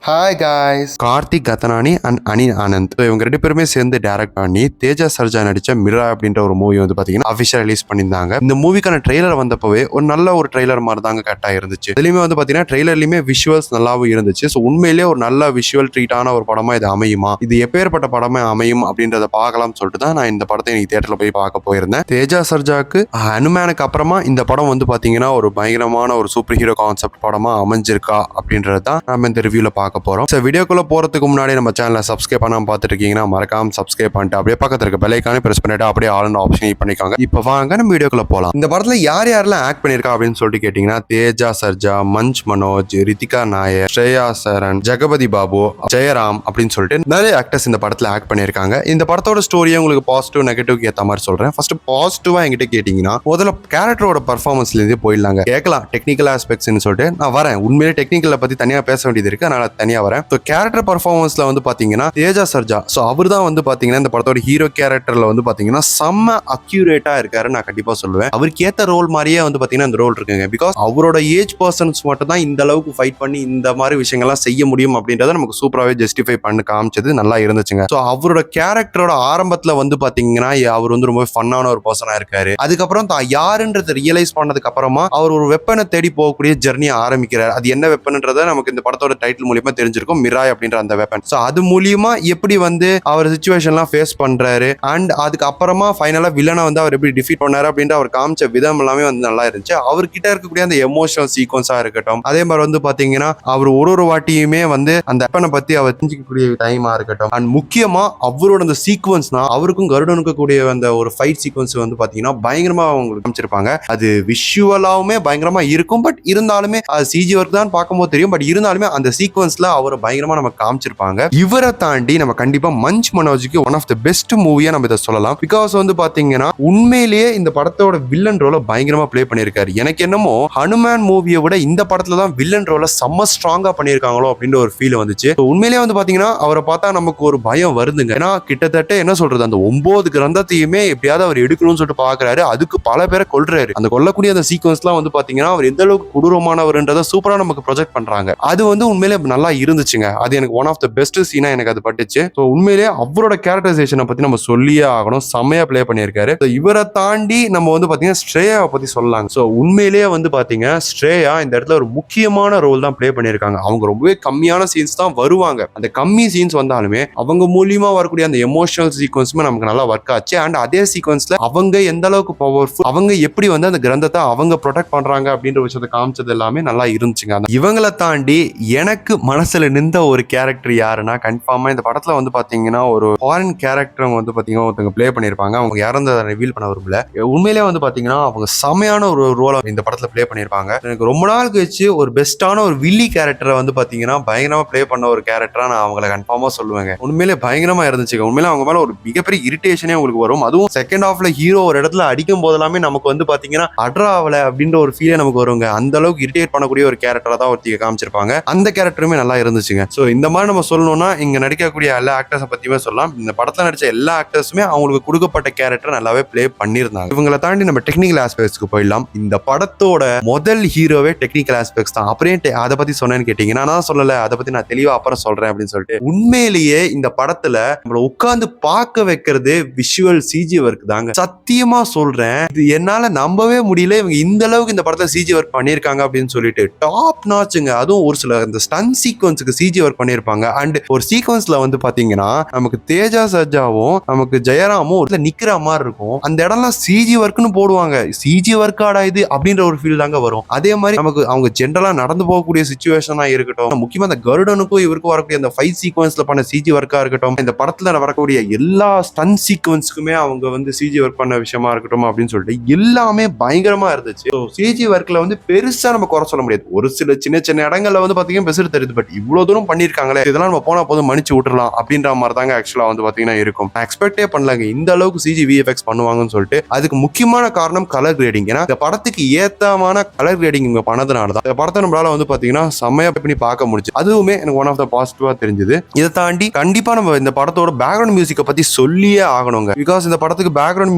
Hi guys, Karthik Kathanani and Anil Anand இவங்க ரெண்டு பேருமே சேர்ந்து டைரக்ட் பண்ணி தேஜா சர்ஜா நடிச்ச மிரா அப்படின்ற ஒரு மூவி வந்து பாத்தீங்கன்னா அபிஷியல் ரிலீஸ் பண்ணியிருந்தாங்க. இந்த மூவிக்கான ட்ரெய்லர் வந்தப்பவே ஒரு நல்ல ஒரு ட்ரெய்லர் மாதிரி தாங்க கரெக்டா இருந்துச்சு. இதுலயுமே வந்து பாத்தீங்கன்னா ட்ரெய்லர்லயுமே விஷுவல்ஸ் நல்லாவும் இருந்துச்சு. ஸோ உண்மையிலேயே ஒரு நல்ல விஷுவல் ட்ரீட்டான ஒரு படமா இது அமையுமா, இது எப்பேற்பட்ட படமா அமையும் அப்படின்றத பார்க்கலாம்னு சொல்லிட்டு தான் நான் இந்த படத்தை இன்னைக்கு தியேட்டர்ல போய் பார்க்க போயிருந்தேன். தேஜா சர்ஜாக்கு ஹனுமேனுக்கு அப்புறமா இந்த படம் வந்து பாத்தீங்கன்னா ஒரு பயங்கரமான ஒரு சூப்பர் ஹீரோ கான்செப்ட் படமா அமைஞ்சிருக்கா அப்படின்றது தான் நம்ம இந்த ரிவ்யூல பார்க்க போறோம். வீடியோக்குள்ள போறதுக்கு முன்னாடி நம்ம சேனலை சப்ஸ்கிரைப் பண்ணாம பார்த்துட்டு இருக்கீங்கன்னா மறக்காம சப்ஸ்கிரைப் பண்ணிட்டு அப்படியே பக்கத்துல இருக்க பெல் ஐகானை பிரஸ் பண்ணிட்டு அப்படியே ஆல் ஆப்ஷன் பண்ணிக்கோங்க. இப்போ வாங்க நம்ம வீடியோக்குள்ள போலாம். இந்த படத்துல யார் யாரெல்லாம் ஆக்ட் பண்ணிருக்கா அப்படின்னு சொல்லிட்டு கேட்டீங்கன்னா தேஜா சர்ஜா, மஞ்ச் மனோஜ், ரித்திகா நாயர், ஸ்ரேயா சரண், ஜெகபதி பாபு, ஜெயராம் அப்படின்னு சொல்லிட்டு நிறைய ஆக்டர்ஸ் இந்த படத்துல ஆக்ட் பண்ணிருக்காங்க. இந்த படத்தோட ஸ்டோரியை உங்களுக்கு பாசிட்டிவ் நெகட்டிவ் ஏற்ற மாதிரி சொல்றேன். ஃபர்ஸ்ட் பாசிட்டிவா என்கிட்ட கேட்டீங்கன்னா முதல்ல கேரக்டரோட பர்ஃபார்மன்ஸ்ல இருந்து போயிடலாங்க. கேட்கலாம் டெக்னிக்கல் ஆஸ்பெக்ட்ஸ்னு சொல்லிட்டு நான் வரேன். உண்மையிலே டெக்னிக்கலை பத்தி தனியா பேச வேண்டியது இருக்கு, அதனால தனியா வரேன். கேரக்டர் பர்ஃபார்மன்ஸ்ல வந்து பாத்தீங்கன்னா தேஜா சர்ஜா, சோ அவர் தான் வந்து பாத்தீங்கன்னா இந்த படத்தோட ஹீரோ கேரக்டர்ல வந்து பாத்தீங்கன்னா செம்ம அக்யூரேட்டா இருக்காரு நான் கண்டிப்பா சொல்லுவேன். அவருக்கு ஏத்த ரோல் மாதிரியே வந்து பாத்தீங்கன்னா இந்த ரோல் இருக்குங்க. பிகாஸ் அவரோட ஏஜ் பர்சன்ஸ் மட்டும் தான் இந்த அளவுக்கு ஃபைட் பண்ணி இந்த மாதிரி விஷயங்கள்லாம் செய்ய முடியும் அப்படின்றத நமக்கு சூப்பராகவே ஜஸ்டிஃபை பண்ணி காமிச்சது நல்லா இருந்துச்சுங்க. ஸோ அவரோட கேரக்டரோட ஆரம்பத்துல வந்து பாத்தீங்கன்னா அவர் வந்து ரொம்ப ஃபன்னான ஒரு பர்சனா இருக்காரு. அதுக்கப்புறம் தான் யாருன்றதை ரியலைஸ் பண்ணதுக்கு அப்புறமா அவர் ஒரு வெப்பனை தேடி போகக்கூடிய ஜெர்னியை ஆரம்பிக்கிறார். அது என்ன வெப்பன்ன்றதை நமக்கு இந்த படத்தோட டைட்டில் மூலியமா தெரிஞ்சிருக்கும், மிராய் அப்படின்ற அந்த வெப்பன். சோ அது மூலியமா எப்படி வந்து அவர் சிச்சுவேஷன்லாம் ஃபேஸ் பண்றாரு அண்ட் அதுக்கு அப்புறமா ஃபைனலா வில்லனை வந்து அவர் எப்படி டிஃபீட் பண்ணாரு அப்படின்ற அவர் காமிச்ச விதம் எல்லாமே வந்து நல்லா இருந்துச்சு. அவர்கிட்ட இருக்கக்கூடிய அந்த எமோஷனல் சீக்வன்ஸா இருக்கட்டும், அதே மாதிரி வந்து பாத்தீங்கன்னா அவர் ஒரு வாட்டியுமே வந்து அந்த வெப்பனை பத்தி அவர் தெரிஞ்சிக்கக்கூடிய டைமா இருக்கட்டும், அண்ட் முக்கியமா அவரோட அந்த சீக்வன்ஸ்னா அவருக்கும் கருடனுக்கு கூடிய அந்த ஒரு ஃபைட் சீக்வன்ஸ் வந்து பாத்தீங்கன்னா பயங்கரமா அவங்க காமிச்சிருப்பாங்க. அது விஷுவலாவுமே பயங்கரமா இருக்கும். பட் இருந்தாலுமே அது சிஜி ஒர்க் தான் பார்க்கும்போது தெரியும். பட் இருந்தாலுமே அந்த சீக்வன்ஸ்ல அவரை பயங்கரமா நம்ம காமிச்சிருப்பாங்க. இவரை தாண்டி நம்ம கண்டிப்பா மஞ்ச் மனோஜுக்கு ஒன் ஆஃப் த பெஸ்ட் மூவியா நம்ம இதை சொல்லலாம். பிகாஸ் வந்து பாத்தீங்கன்னா உண்மையிலேயே இந்த படத்தோட வில்லன் ரோல பயங்கரமா பிளே பண்ணிருக்காரு. எனக்கு என்னமோ ஹனுமேன் மூவியை விட இந்த படத்துல தான் வில்லன் ரோல செம்ம ஸ்ட்ராங்கா பண்ணிருக்காங்களோ அப்படின்ற ஒரு ஃபீல் வந்துச்சு. உண்மையிலேயே வந்து பாத்தீங்கன்னா அவரை பார்த்தா நமக்கு ஒரு பயம் வருதுங்க. ஏன்னா கிட்டத்தட்ட என்ன சொல்றது, அந்த 9 கிரந்தத்தையுமே எப்படியாவது அவர் எடுக்கணும்னு சொல்லிட்டு பாக்குறாரு. அதுக்கு பல பேரை கொல்றாரு. அந்த கொல்லக்கூடிய அந்த சீக்வன்ஸ்லாம் வந்து பாத்தீங்கன்னா அவர் எந்த அளவுக்கு கொடூரமானவர்ன்றதை சூப்பரா நமக்கு ப்ரொஜெக்ட் பண்றாங்க. அது வந்து உண்மையிலே நல்லா இருந்துச்சுங்க. அது எனக்கு ஒன் ஆஃப் த பெஸ்ட் சீனா எனக்கு அது பட்டுச்சு. ஸோ உண்மையிலேயே அவரோட கேரக்டரைசேஷனை பத்தி நம்ம சொல்லியே ஆகணும். செம்மையா பிளே பண்ணியிருக்காரு. இவரை தாண்டி நம்ம வந்து பாத்தீங்கன்னா ஸ்ரேயாவை பத்தி சொல்லலாங்க. ஸோ உண்மையிலேயே வந்து பாத்தீங்கன்னா ஸ்ரேயா இந்த இடத்துல ஒரு முக்கியமான ரோல் தான் பிளே பண்ணியிருக்காங்க. அவங்க ரொம்பவே கம்மியான சீன்ஸ் தான் வருவாங்க. அந்த கம்மி சீன்ஸ் வந்தாலுமே அவங்க மூலியமா வரக்கூடிய அந்த எமோஷனல் சீக்வன்ஸுமே நமக்கு நல்லா ஒர்க் ஆச்சு. அண்ட் அதே சீக்வன்ஸ்ல அவங்க எந்த அளவுக்கு பவர்ஃபுல், அவங்க எப்படி வந்து அந்த கிரந்தத்தை அவங்க ப்ரொடெக்ட் பண்றாங்க அப்படின்ற விஷயத்தை காமிச்சது எல்லாமே நல்லா இருந்துச்சுங்க. இவங்களை தாண்டி எனக்கு மனசுல நின்ற ஒரு கேரக்டர் யாருன்னா கன்ஃபார்மா இந்த படத்துல வந்து பாத்தீங்கன்னா ஒரு ஃபாரின் கேரக்டர் வந்து பாத்தீங்கன்னா ஒருத்தங்க பிளே பண்ணிருப்பாங்க. அவங்க யாரும் ரிவீல் பண்ண விரும்பல. உண்மையிலே வந்து பாத்தீங்கன்னா அவங்க செமையான ஒரு ரோலை இந்த படத்துல பிளே பண்ணிருப்பாங்க. எனக்கு ரொம்ப நாள் கழிச்சு ஒரு பெஸ்டான ஒரு வில்லி கேரக்டரை வந்து பாத்தீங்கன்னா பயங்கரமா பிளே பண்ண ஒரு கேரக்டரா நான் அவங்களை கன்ஃபார்மா சொல்லுவேங்க. உண்மையிலே பயங்கரமா இருந்துச்சு. உண்மையிலே அவங்க மேல ஒரு மிகப்பெரிய இரிட்டேஷனே உங்களுக்கு வரும். அதுவும் செகண்ட் ஹாஃப்ல ஹீரோ ஒரு இடத்துல அடிக்கும் போதெல்லாமே நமக்கு வந்து பாத்தீங்கன்னா அட்ராவல அப்படின்ற ஒரு ஃபீலே நமக்கு வருங்க. அந்த அளவுக்கு இரிட்டேட் பண்ணக்கூடிய ஒரு கேரக்டரா தான் ஒருத்தி காமிச்சிருப்பாங்க. அந்த கேரக்டருமே நல்லா இருந்துச்சுங்க. சோ இந்த மாதிரி நம்ம சொல்லணும்னா இங்க நடிக்கக்கூடிய எல்லா ஆக்டர்ஸை பத்தியுமே சொல்லலாம். இந்த படத்துல நடிச்ச எல்லா ஆக்டர்ஸுமே அவங்களுக்கு கொடுக்கப்பட்ட கேரக்டர் நல்லாவே பிளே பண்ணியிருந்தாங்க. இவங்களை தாண்டி நம்ம டெக்னிக்கல் ஆஸ்பெக்ட்ஸ்க்கு போயிடலாம். இந்த படத்தோட முதல் ஹீரோவே டெக்னிக்கல் ஆஸ்பெக்ட்ஸ் தான். அப்புறம் அதை பத்தி சொன்னேன்னு கேட்டீங்கன்னா நான் சொல்லல, அதை பத்தி நான் தெளிவா அப்புறம் சொல்றேன் அப்படின்னு சொல்லிட்டு உண்மையிலேயே இந்த படத்துல நம்மள உட்கார்ந்து பார்க்க வைக்கிறது விஷுவல் சிஜி ஒர்க் தாங்க. சத்தியமா சொல்றேன், இது என்னால நம்பவே முடியல. இவங்க இந்த அளவுக்கு இந்த படத்துல சிஜி ஒர்க் பண்ணிருக்காங்க அப்படின்னு சொல்லிட்டு டாப் நாச்சுங்க. அதுவும் ஒரு சில இந்த ஸ்டன் சீக்வன்ஸுக்கு சிஜி ஒர்க் பண்ணிருப்பாங்க. அண்ட் ஒரு சீக்வன்ஸ்ல வந்து பாத்தீங்கன்னா நமக்கு தேஜா சர்ஜாவும் நமக்கு ஜெயராமும் நிக்கிற மாதிரி இருக்கும். அந்த இடம்லாம் சிஜி ஒர்க்னு போடுவாங்க. சிஜி ஒர்க் ஆடா இது அப்படின்ற ஒரு ஃபீல் தாங்க வரும். அதே மாதிரி நமக்கு அவங்க ஜென்ரலா நடந்து போகக்கூடிய சிச்சுவேஷனா இருக்கட்டும், முக்கியமா அந்த கருடனுக்கும் இவருக்கும் வரக்கூடிய அந்த ஃபைட் சீக்வன்ஸ்ல பண்ண சிஜி ஒர்க்கா இருக்கட்டும், இந்த படத்துல வரக்கூடிய எல்லா ஸ்டன் சீக்வன்ஸ்க்குமே அவங்க வந்து சிஜி ஒர்க் பண்ண விஷயமா இருக்கட்டும் அப்படின்னு சொல்லிட்டு எல்லாமே பயங்கரமா இருந்துச்சு. சிஜி ஒர்க்ல வந்து பெருசா நம்ம குறை சொல்ல முடியாது. ஒரு சில சின்ன சின்ன இடங்கள்ல வந்து பாத்தீங்கன்னா பெருசு தெரியுது. பட் இவ்வளவு தூரம் பண்ணிருக்காங்களே, இதெல்லாம் நம்ம போனா போதும் மன்னிச்சு விட்டுறலாம் அப்படின்ற மாதிரி தாங்க ஆக்சுவலா வந்து பாத்தீங்கன்னா இருக்கும். எக்ஸ்பெக்டே பண்ணலாங்க இந்த அளவுக்கு சிஜி விஎஃப்எக்ஸ் பண்ணுவாங்கன்னு சொல்லிட்டு. அதுக்கு முக்கியமான காரணம் கலர் கிரேடிங். ஏன்னா இந்த படத்துக்கு ஏத்தமான கலர் கிரேடிங் இவங்க பண்ணதுனால தான் இந்த படத்தை நம்மளால வந்து பாத்தீங்கன்னா செம்மையா பண்ணி பார்க்க முடிச்சு. அதுவுமே எனக்கு ஒன் ஆஃப் த பாசிட்டிவா தெரிஞ்சது. இதை தாண்டி கண்டிப்பா நம்ம இந்த படத்தோட பேக்ரவுண்ட் மியூசிக்கை பத்தி சொல்லியே ஆகணுங்க. பிகாஸ் இந்த படத்துக்கு பேக்ரவுண்ட்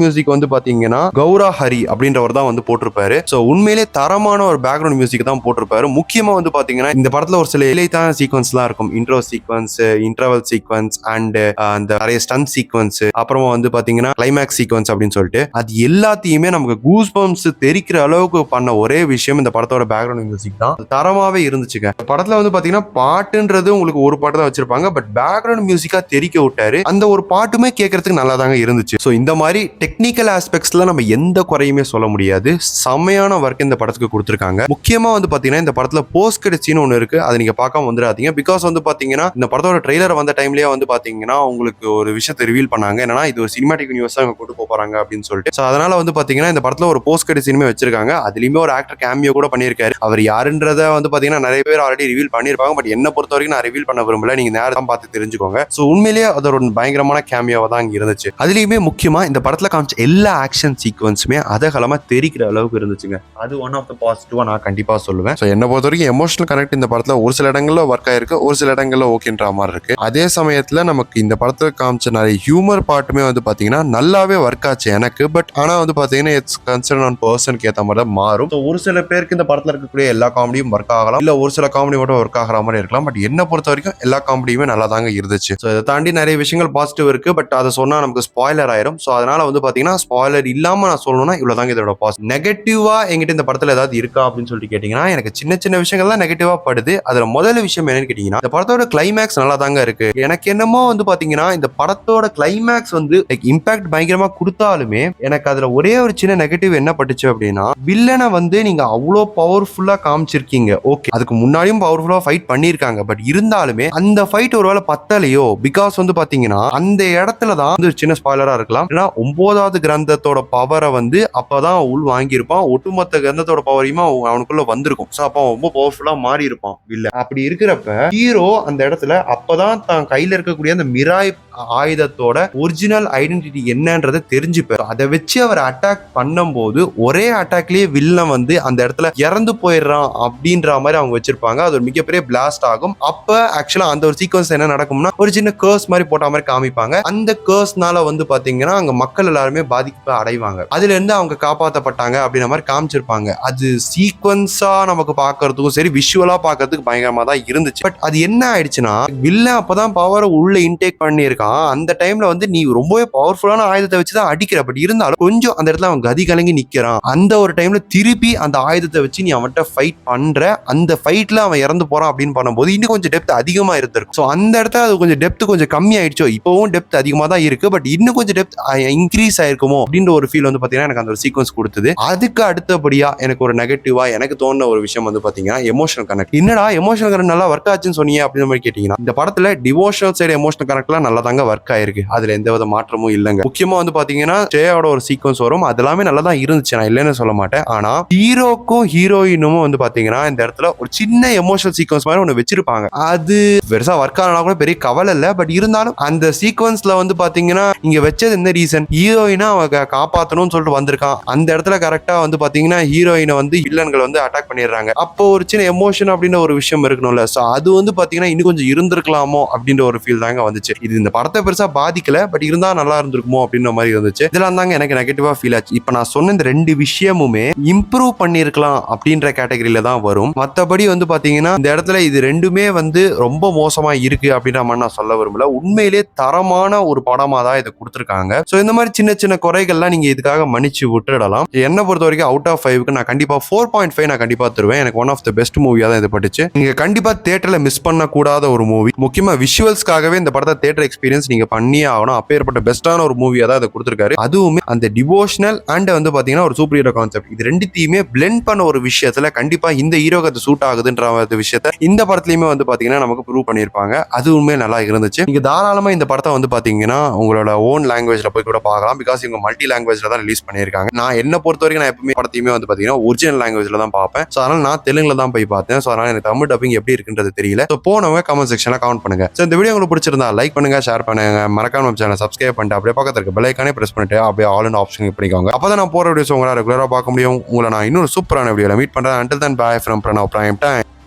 மியூசிக் வந்து பாத்தீங்கன்னா கௌரா ஹரி அப்படின்றவர் தான் வந்து போட்டிருப்பாரு. சோ உண்மையிலே தரமான ஒரு பேக்ரவுண்ட் மியூசிக் தான் போட்டிருப்பாரு. முக்கியமா வந்து பாத்தீங்கன்னா இந்த படத்துல ஒரு சில இளைய சீக்வன்ஸான சீக்வன்ஸ்லாம் இருக்கும். Intro sequence, interval sequence and அந்த நிறைய ஸ்டன்ட் சீக்வன்ஸ், அப்புறமா வந்து பாத்தீங்கன்னா கிளைமேக்ஸ் சீக்வன்ஸ் அப்படின்னு சொல்லிட்டு அது எல்லாத்தையுமே நமக்கு கூஸ் பம்ப்ஸ் தெரிக்கிற அளவுக்கு பண்ண ஒரே விஷயம் இந்த படத்தோட பேக்ரவுண்ட் மியூசிக் தான். தரமாவே இருந்துச்சுங்க. படத்துல வந்து பாத்தீங்கன்னா பாட்டுன்றது உங்களுக்கு ஒரு பாட்டு தான் வச்சிருப்பாங்க, பட் பேக்ரவுண்ட் மியூசிக்கா தெரிக்க விட்டாரு. அந்த ஒரு பாட்டுமே கேட்கறதுக்கு நல்லா தாங்க இருந்துச்சு. ஸோ இந்த மாதிரி டெக்னிக்கல் ஆஸ்பெக்ட்ஸ்ல நம்ம எந்த குறையுமே சொல்ல முடியாது. செம்மையான ஒர்க் இந்த படத்துக்கு கொடுத்துருக்காங்க. முக்கியமா வந்து பாத்தீங்கன்னா இந்த படத்துல போஸ்ட் கிரெடிட் சீன் ஒன்று இருக்கு, அதை நீங்க பார்க்காம வந்துடாதீங்க. பிகாஸ் வந்து பாத்தீங்கன்னா இந்த படத்தோட ட்ரெய்லர் வந்த டைம்லயே வந்து பாத்தீங்கன்னா உங்களுக்கு ஒரு விஷயத்தை ரிவீல் பண்ணாங்க. என்னன்னா இது ஒரு சினிமாட்டிக் யூனிவர்ஸ் தான் கொண்டு போறாங்க அப்படின்னு சொல்லிட்டு. ஸோ அதனால வந்து பாத்தீங்கன்னா இந்த படத்துல ஒரு போஸ்ட் கிரெடிட் சீனுமே வச்சிருக்காங்க. அதுலயுமே ஒரு ஆக்டர் கேமியோ கூட பண்ணியிருக்காரு. அவர் யாருன்றத வந்து பாத்தீங்கன்னா நிறைய பேர் ஆல்ரெடி ரிவீல் பண்ணிருப்பாங்க. பட் என்ன பொறுத்த வரைக்கும் நான் ரிவீல் பண்ண விரும்பல. நீங்க நேரம் பார்த்து தெரிஞ்சுக்கோங்க. ஸோ உண்மையிலேயே அது ஒரு பயங்கரமான கேமியோவா தான் இங்க இருந்துச்சு. அதுலயுமே முக்கியமா இந்த படத்துல காமிச்ச எல்லா ஆக்ஷன் சீக்வன்ஸுமே அதகலமா தெரிக்கிற அளவுக்கு இருந்துச்சுங்க. அது ஒன் ஆஃப் த பாசிட்டிவா நான் கண்டிப்பா சொல்லுவேன். ஸோ என்ன பொறுத்த வரைக்கும் எமோஷனல் கனெக்ட் இந்த படத்துல ஒரு சில இடங்கள்ல ஒர்க் ஆயிருக்கு, ஒரு சில இடங்கள்ல ஓகேன்ற மாதிரி இருக்கு. அதே சமயத்துல நமக்கு இந்த படத்துல காமிச்ச நிறைய ஹியூமர் பாட்டுமே வந்து பாத்தீங்கன்னா நல்லாவே ஒர்க் ஆச்சு எனக்கு. பட் ஆனா வந்து பாத்தீங்கன்னா இட்ஸ் கன்சர்ன் ஆன் பர்சனுக்கு ஏற்ற மாதிரி தான் மாறும். ஒரு சில பேருக்கு இந்த படத்துல இருக்கக்கூடிய எல்லா காமெடியும் ஒர்க் ஆகலாம், இல்ல ஒரு சில காமெடி மட்டும் ஒர்க் ஆகிற மாதிரி இருக்கலாம். பட் என்ன பொறுத்த வரைக்கும் எல்லா காமெடியுமே நல்லா தாங்க இருந்துச்சு. ஸோ இதை தாண்டி நிறைய விஷயங்கள் பாசிட்டிவ் இருக்கு, பட் அதை சொன்னா நமக்கு ஸ்பாய்லர் ஆயிரும். ஸோ அதனால வந்து பாத்தீங்கன்னா ஸ்பாய்லர் இல்லாம நான் சொல்லணும்னா இவ்வளவுதாங்க இதோட பாசிட்டிவ். நெகட்டிவா எங்கிட்ட இந்த படத்துல ஏதாவது இருக்கா அப்படின்னு சொல்லிட்டு கேட்டீங்கன்னா எனக்கு சின்ன சின்ன விஷயங்கள் தான் நெகட்டிவா படுது. அதுல முதல் விஷயம் என்னன்னு கேட்டீங்கன்னா இந்த படத்தோட கிளைமேக்ஸ் நல்லா தாங்க இருக்கு. எனக்கு என்னமோ வந்து பாத்தீங்கன்னா இந்த படத்தோட கிளைமேக்ஸ் வந்து இம்பாக்ட் பயங்கரமா கொடுத்தாலுமே எனக்கு அதுல ஒரே ஒரு சின்ன நெகட்டிவ் என்ன பட்டுச்சு அப்படின்னா, வில்லனை வந்து நீங்க அவ்வளோ பவர்ஃபுல்லா காமிச்சிருக்கீங்க. ஓகே, அதுக்கு முன்னாடியும் பவர்ஃபுல்லா ஃபைட் பண்ணிருக்காங்க. பட் இருந்தாலுமே அந்த ஃபைட் ஒருவேளை பத்தலையோ. பிகாஸ் வந்து பாத்தீங்கன்னா அந்த இடத்துல தான் வந்து சின்ன ஸ்பாய்லரா இருக்கலாம். ஏன்னா 9வது கிரந்தத்தோட பவரை வந்து அப்பதான் உள் வாங்கியிருப்பான். ஒட்டுமொத்த கிரந்தத்தோட பவரையுமே அவனுக்குள்ள வந்திருக்கும். ஸோ அப்போ ரொம்ப பவர்ஃபுல்லா மாறி இருப்பான் வில்லன். அப்படி இருக்கிறப்ப ஹீரோ அந்த இடத்துல அப்பதான் தான் கையில இருக்கக்கூடிய அந்த மிராய் ஆயுதத்தோட ஒரிஜினல் ஐடென்டிட்டி என்னன்றதை தெரிஞ்சுப்பாரு. அதை வச்சு அவர் அட்டாக் பண்ணும்போது ஒரே அட்டாக்லயே வில்லன் வந்து அந்த இடத்துல இறந்து போயிடுறான் அப்படின்ற மாதிரி அவங்க வச்சிருப்பாங்க. அது ஒரு மிகப்பெரிய பிளாஸ்ட் ஆகும். அப்ப ஆக்சுவலா அந்த ஒரு சீக்வன்ஸ் என்ன நடக்கும்னா ஒரு சின்ன கர்ஸ் மாதிரி போட்ட மாதிரி காமிப்பாங்க. அந்த கர்ஸ்னால வந்து பாத்தீங்கன்னா அங்க மக்கள் எல்லாருமே பாதிப்பு அடைவாங்க. அதுல இருந்து அவங்க காப்பாற்றப்பட்டாங்க அப்படின்ற மாதிரி காமிச்சிருப்பாங்க. அது சீக்வன்ஸா நமக்கு பாக்குறதுக்கும் சரி, விஷுவலா பாக்குறதுக்கு பயங்கரமா தான் இருந்துச்சு. பட் அது என்ன ஆயிடுச்சுன்னா வில்லன் அப்பதான் பவரை உள்ள இன்டேக் பண்ணியிருக்கான். அந்த டைம்ல வந்து நீ ரொம்பவே பவர்ஃபுல்லான ஆயுதத்தை வச்சுதான் அடிக்கிற. பட் இருந்தாலும் கொஞ்சம் அந்த இடத்துல அவன் கதி கலங்கி நிக்கிறான். அந்த ஒரு டைம்ல திருப்பி அந்த ஆயுதத்தை வச்சு நீ அவன்கிட்ட ஃபைட் பண்ற. அந்த ஃபைட்ல அவன் இறந்து போறான் அப்படின்னு பண்ணும்போது இன்னும் கொஞ்சம் டெப்த் அதிகமா இருந்திருக்கும். ஸோ அந்த இடத்துல அது கொஞ்சம் டெப்த் கொஞ்சம் கம்மி ஆயிடுச்சோ. இப்பவும் டெப்த் அதிகமா தான் இருக்கு, பட் இன்னும் கொஞ்சம் டெப்த் இன்க்ரீஸ் ஆயிருக்குமோ அப்படின்ற ஒரு ஃபீல் வந்து பாத்தீங்கன்னா எனக்கு அந்த ஒரு சீக்வன்ஸ் கொடுத்தது. அதுக்கு அடுத்தபடியா எனக்கு ஒரு நெகட்டிவா எனக்கு தோணுன ஒரு விஷயம் வந்து பாத்தீங்கன்னா எமோஷனல் கனெக்ட். என்னடா எமோஷனல் கனெக்ட் நல்லா ஒர்க் ஆச்சுன்னு சொன்னீங்க அப்படின்னு மாதிரி கேட்டீங்கன்னா இந்த படத்துல டிவோஷனல் சைடு எமோஷனல் கனெக்ட்லாம் நல்லா தாங்க ஒர்க் ஆயிருக்கு. அதுல எந்த வித மாற்றமும் இல்லைங்க. முக்கியமா வந்து பாத்தீங்கன்னா ஸ்ரேயாவோட ஒரு சீக்வன்ஸ் வரும், அதெல்லாமே நல்லா தான் இருந்துச்சு, நான் இல்லைன்னு சொல்ல மாட்டேன். ஆனா ஹீரோக்கும் ஹீரோயினும் வந்து பாத்தீங்கன்னா இந்த இடத்துல ஒரு சின்ன எமோஷனல் சீக்வன்ஸ் மாதிரி ஒண்ணு வச்சிருப்பாங்க. அது பெருசா ஒர்க் ஆனா கூட பெரிய கவலை இல்ல. பட் இருந்தாலும் அந்த சீக்வன்ஸ்ல வந்து பாத்தீங்கன்னா இங்க வச்சது என்ன ரீசன், ஹீரோயினா அவங்க காப்பாத்தணும்னு சொல்லிட்டு வந்திருக்கான். அந்த இடத்துல கரெக்டா வந்து பாத்தீங்கன்னா ஹீரோயினை வந்து வில்லன்கள் வந்து அட்டாக் பண்ணிடுறாங்க. அப்போ ஒரு சின்ன எமோஷன் அப்படின்ற ஒரு விஷயம் இருக்கணும்ல. சோ அது வந்து பாத்தீங்கன்னா இன்னும் கொஞ்சம் இருந்திருக்கலாமோ அப்படின்ற ஒரு ஃபீல் தாங்க வந்துச்சு. இது இந்த படத்தை பெருசா பாதிக்கல, பட் இருந்தா நல்லா இருந்திருக்குமோ அப்படின்ற மாதிரி இருந்துச்சு. இதெல்லாம் தாங்க எனக்கு நெகட்டிவா ஃபீல் ஆச்சு. இப்ப நான் சொன்ன இந்த ரெண்டு விஷயமுமே இம்ப்ரூவ் பண்ணிருக்கலாம் அப்படின்ற கேட்டகரியில தான் வரும். மத்தபடி வந்து பாத்தீங்கன்னா இந்த இடத்துல இது ரெண்டுமே வந்து ரொம்ப மோசமா இருக்கு அப்படின்ற மாதிரி நான் சொல்ல விரும்பல. உண்மையிலே தரமான ஒரு படமா தான் இதை கொடுத்திருக்காங்க. சோ இந்த மாதிரி சின்ன சின்ன குறைகள்லாம் நீங்க இதுக்காக மன்னிச்சு விட்டுடலாம். என்ன பொறுத்த வரைக்கும் அவுட் ஆஃப் 5க்கு நான் கண்டிப்பா 4.5 நான் கண்டிப்பா தருவேன். எனக்கு ஒன் ஆஃப் த பெஸ்ட் மூவியா தான் இது பட்டுச்சு. நீங்க கண்டிப்பா தியேட்டர்ல மிஸ் பண்ண கூடாத ஒரு மூவி. முக்கியமா விஷுவல்ஸ்க்காகவே இந்த படத்தை தியேட்டர் எக்ஸ்பீரியன்ஸ் நீங்க பண்ணியே ஆகணும். அப்பேற்பட்ட பெஸ்டான ஒரு மூவியா தான் இதை கொடுத்திருக்காரு. அதுவுமே அந்த டிவோஷனல் அண்ட் வந்து பாத்தீங்கன்னா ஒரு சூப்பர் ஹீரோ கான்செப்ட் இது ரெண்டுத்தையுமே பிளெண்ட் பண்ண ஒரு விஷயத்துல கண்டிப்பா இந்த ஹீரோக்கு அது சூட் ஆகுதுன்ற விஷயத்த இந்த படத்துலயுமே வந்து பாத்தீங்கன்னா நமக்கு ப்ரூவ் பண்ணிருப்பாங்க. அதுவுமே நல்லா இருந்துச்சு. நீங்க தாராளமா இந்த படத்தை வந்து பாத்தீங்கன்னா உங்களோட ஓன் லாங்குவேஜ்ல போய் கூட பார்க்கலாம். பிகாஸ் இவங்க மல்டி லாங்குவேஜ்ல தான் ரிலீஸ் பண்ணிருக்காங்க. நான் என்ன பொறுத்த வரைக்கும் நான் எப்பவுமே படத்தையுமே வந்து பாத்தீங்கன்னா ஒரிஜினல் லாங்குவேஜ்ல தான் பார்ப்பேன். சோ அதனால நான் தெலுங்குல தான் போய் பார்த்தேன். சோ அதனால எனக்கு தமிழ் டப்பிங் எப்படி இருக்குன்றது தெரியல. சோ போனவங்க கமெண்ட் செக்ஷன்ல கமெண்ட் பண்ணுங்க. சோ இந்த வீடியோ உங்களுக்கு பிடிச்சிருந்தா லைக் பண்ணுங்க, ஷேர் பண்ணுங்க, மறக்காம சேனலை சப்ஸ்கிரைப் பண்ணிட்டு அப்படியே பக்கத்துல இருக்க பெல் ஐகானை பிரஸ் பண்ணிட்டு அப்படியே ஆல் இன் ஆப்ஷன் பண்ணிக்கோங்க. அப்பதான் நான் போற வீடியோஸ் உங்களால ரெகுலரா பார்க்க முடியும். உங்களை நான் இன்னொரு சூப்பரான வீடியோல மீட் பண்றேன். Until then, bye from Pranav Prime Time.